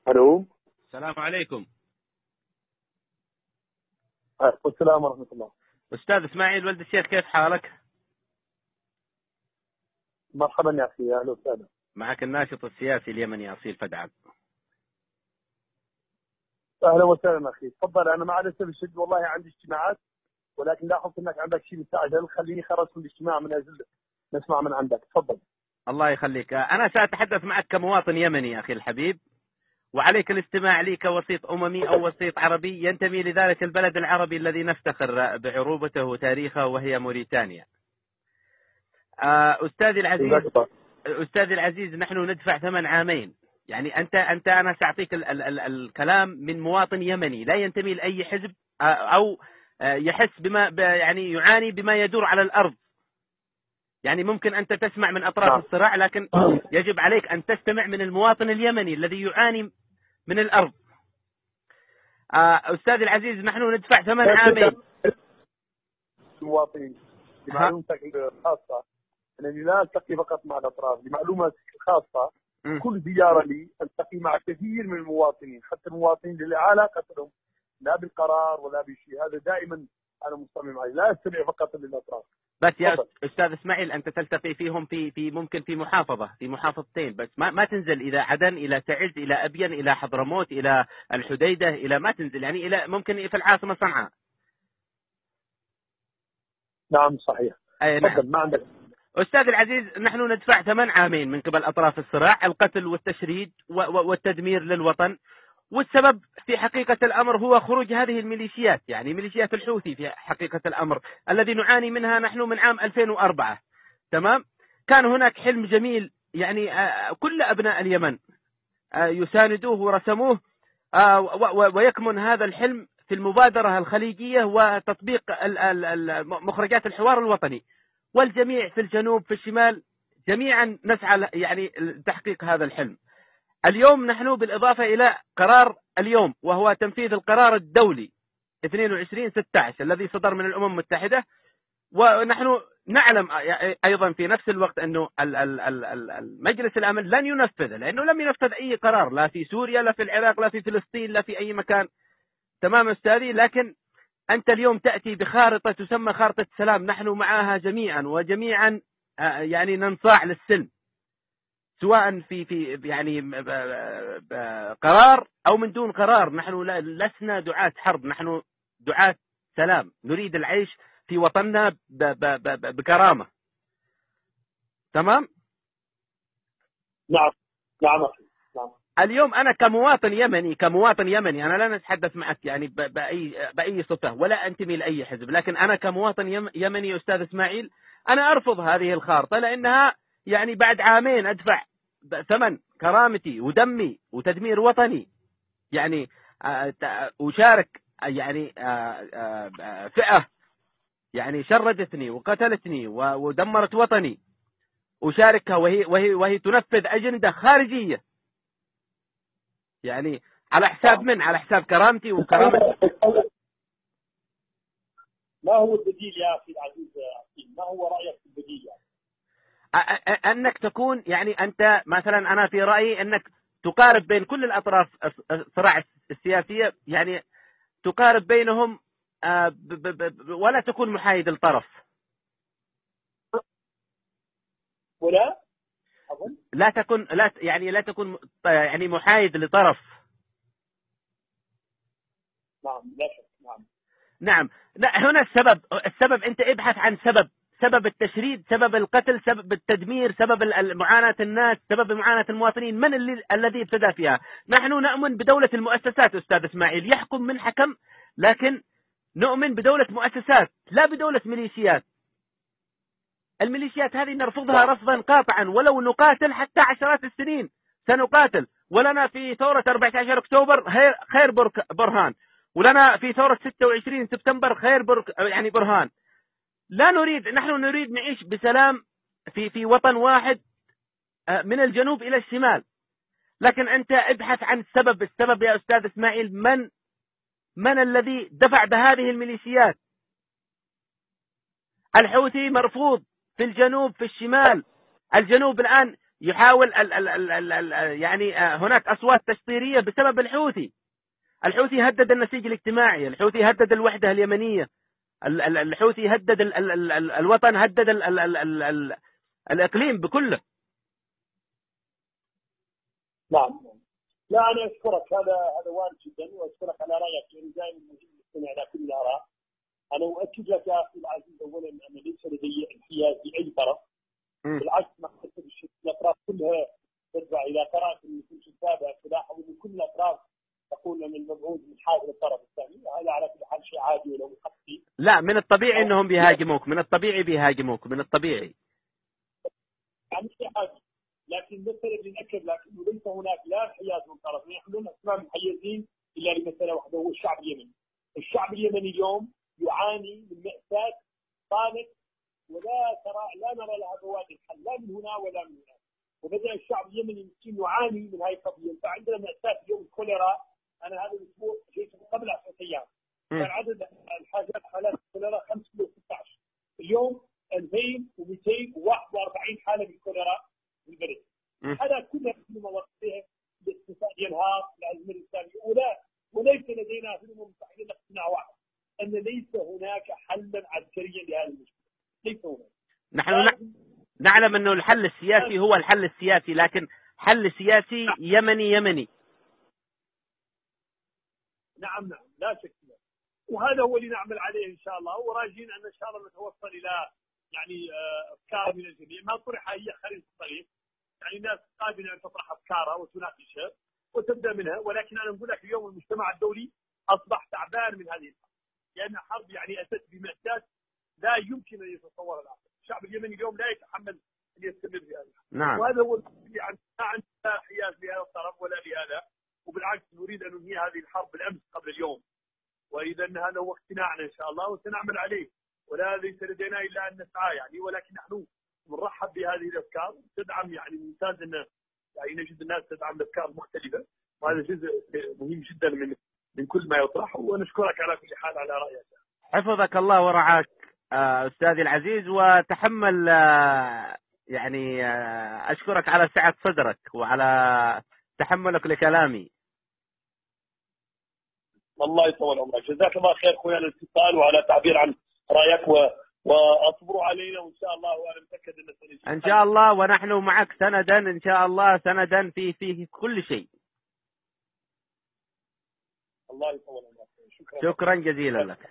الو. السلام عليكم. عليكم السلام ورحمة الله. أستاذ إسماعيل ولد الشيخ، كيف حالك؟ مرحبا يا أخي، أهلا وسهلا. معك الناشط السياسي اليمني أصيل فدعل. أهلا وسهلا أخي، تفضل. أنا مع الأسف الشديد والله عندي اجتماعات، ولكن لاحظت أنك عندك شيء مستعجل، خليني خرج من الاجتماع من أجل نسمع من عندك. تفضل. الله يخليك. أنا سأتحدث معك كمواطن يمني أخي الحبيب، وعليك الاستماع لي كوسيط أممي أو وسيط عربي ينتمي لذلك البلد العربي الذي نفتخر بعروبته وتاريخه، وهي موريتانيا. أستاذي العزيز، نحن ندفع ثمن عامين. يعني أنا سأعطيك الكلام من مواطن يمني لا ينتمي لأي حزب أو يحس يعني يعاني بما يدور على الأرض. يعني ممكن أنت تسمع من أطراف الصراع، لكن يجب عليك أن تستمع من المواطن اليمني الذي يعاني من الأرض. أستاذي العزيز، نحن ندفع ثمن عامين. المواطنين لمعلومتك الخاصة أنني لا ألتقي فقط مع الأطراف، لمعلوماتك الخاصة كل زيارة لي ألتقي مع كثير من المواطنين، حتى المواطنين اللي علاقة لهم لا بالقرار ولا بشيء. هذا دائما أنا مصمم عليه، لا أستمع فقط للأطراف. بس يا أستاذ إسماعيل، أنت تلتقي فيهم في ممكن في محافظتين بس، ما تنزل إلى عدن، إلى تعز، إلى أبين، إلى حضرموت، إلى الحديدة، إلى ما تنزل يعني إلى ممكن في العاصمة صنعاء. نعم صحيح. نعم. ما عندك. أستاذ العزيز، نحن ندفع ثمن عامين من قبل أطراف الصراع: القتل والتشريد والتدمير للوطن. والسبب في حقيقة الأمر هو خروج هذه الميليشيات، يعني ميليشيات الحوثي في حقيقة الأمر الذي نعاني منها نحن من عام 2004. تمام. كان هناك حلم جميل، يعني كل أبناء اليمن يساندوه ورسموه، ويكمن هذا الحلم في المبادرة الخليجية وتطبيق مخرجات الحوار الوطني. والجميع في الجنوب في الشمال جميعا نسعى يعني لتحقيق هذا الحلم. اليوم نحن بالإضافة إلى قرار اليوم، وهو تنفيذ القرار الدولي 22/16 الذي صدر من الأمم المتحدة، ونحن نعلم أيضا في نفس الوقت أنه المجلس الأمن لن ينفذ، لأنه لم ينفذ أي قرار، لا في سوريا، لا في العراق، لا في فلسطين، لا في أي مكان. تمام أستاذي. لكن أنت اليوم تأتي بخارطة تسمى خارطة سلام، نحن معها جميعا، وجميعا يعني ننصاع للسلم، سواء في يعني قرار أو من دون قرار. نحن لسنا دعاة حرب، نحن دعاة سلام، نريد العيش في وطننا بكرامة. تمام. نعم نعم. اليوم أنا كمواطن يمني أنا لا نتحدث معك يعني بأي صفة، ولا أنتمي لأي حزب، لكن أنا كمواطن يمني أستاذ إسماعيل، أنا أرفض هذه الخارطة، لأنها يعني بعد عامين أدفع ثمن كرامتي ودمي وتدمير وطني. يعني أشارك يعني فئة يعني شردتني وقتلتني ودمرت وطني، أشاركها وهي تنفذ أجندة خارجية، يعني على حساب كرامتي وكرامة. ما هو البديل يا أخي العزيز؟ ما هو رأيك في البديل يعني؟ أنك تكون يعني أنت مثلا، أنا في رأيي أنك تقارب بين كل الأطراف الصراع السياسية، يعني تقارب بينهم ولا تكون محايد الطرف. ولا لا تكون يعني محايد لطرف. نعم لا شك. نعم. لا، هنا السبب أنت ابحث عن سبب التشريد، سبب القتل، سبب التدمير، سبب معاناة الناس، سبب معاناة المواطنين. من الذي ابتدى فيها؟ نحن نؤمن بدولة المؤسسات أستاذ إسماعيل، يحكم من حكم، لكن نؤمن بدولة مؤسسات لا بدولة ميليشيات. الميليشيات هذه نرفضها رفضا قاطعا، ولو نقاتل حتى عشرات السنين سنقاتل، ولنا في ثورة 14 أكتوبر خير برهان، ولنا في ثورة 26 سبتمبر خير يعني برهان. نحن نريد نعيش بسلام في وطن واحد من الجنوب إلى الشمال. لكن أنت ابحث عن السبب يا أستاذ إسماعيل. من الذي دفع بهذه الميليشيات؟ الحوثي مرفوض في الجنوب، في الشمال. الجنوب الآن يحاول يعني هناك أصوات تشطيرية بسبب الحوثي. الحوثي هدد النسيج الاجتماعي، الحوثي هدد الوحدة اليمنية، الحوثي هدد الوطن، هدد الإقليم بكله. نعم. لا أنا أشكرك، هذا وارد جدا، وأشكرك على رأيك، يعني دائما مهم نستمع إلى كل الآراء. أنا أؤكد لك يا أخي العزيز أولا أن ليس لدي انحياز لأي طرف، بالعكس ما أعتقد الأطراف كلها تتبع. إذا قرأت من كل كتابة تلاحظ أن كل الأطراف تقول أن المبعوث من حاضر الطرف الثاني، وهذا على كل حال شيء عادي ولو حقي. لا، من الطبيعي أنهم بيهاجموك، من الطبيعي بيهاجموك، من الطبيعي. يعني شيء عادي، لكن مثلا لنأكد لكنه ليس هناك لا انحياز من طرف. نحن لسنا محيزين إلا لمسألة واحدة، هو الشعب اليمني. الشعب اليمني اليوم يعاني من مأساة طالت، ولا نرى لها بوادر حل، لا من هنا ولا من هنا. وبدأ الشعب اليمني المسكين يعاني من هذه القضية. فعندنا مأساة اليوم الكوليرا. أنا هذا الأسبوع جيت قبل 10 أيام كان عدد الحالات الكوليرا 516. اليوم 2241 حالة بالكوليرا في البلد. هذا كله في مواقفها الاقتصاد ينهار، الأزمة الإسلامية، وليس لدينا في الأمم المتحدة اقتناع واحد أن ليس هناك حلا عسكريا لهذه المشكلة. ليس هناك. نحن نعلم أنه الحل السياسي هو الحل السياسي، لكن حل سياسي يمني. نعم لا شك. وهذا هو اللي نعمل عليه إن شاء الله، وراجين أن شاء الله نتوصل إلى يعني أفكار من الجميع. ما طرح هي خارج الطريق، يعني الناس قادرة أن تطرح أفكارها وتناقشها وتبدأ منها. ولكن أنا أقول لك اليوم المجتمع الدولي أصبح تعبان من هذه الحرب، لأن حرب يعني أتت بمأساة لا يمكن أن يتصورها العقل. الشعب اليمني اليوم لا يتحمل أن يستمر في هذا. نعم. وهذا هو يعني ما عندنا حياز لهذا الطرف ولا لهذا، وبالعكس نريد أن ننهي هذه الحرب بالأمس قبل اليوم. وإذا هذا هو اقتناعنا إن شاء الله وسنعمل عليه، ولا ليس لدينا إلا أن نسعى يعني. ولكن نحن نرحب بهذه الأفكار، تدعم يعني ممتاز أن يعني نجد الناس تدعم الأفكار المختلفة، وهذا جزء مهم جدا من كل ما يطرح. ونشكرك على كل حال على رأيك. حفظك الله ورعاك أستاذي العزيز، وتحمل يعني أشكرك على سعة صدرك وعلى تحملك لكلامي. الله يطول عمرك، جزاك الله خير اخويا على الاتصال وعلى التعبير عن رايك، واصبروا علينا وان شاء الله، وانا متاكد ان شاء الله، ونحن معك سندا ان شاء الله، سندا في كل شيء. الله يطول عمرك. شكرا جزيلا لك.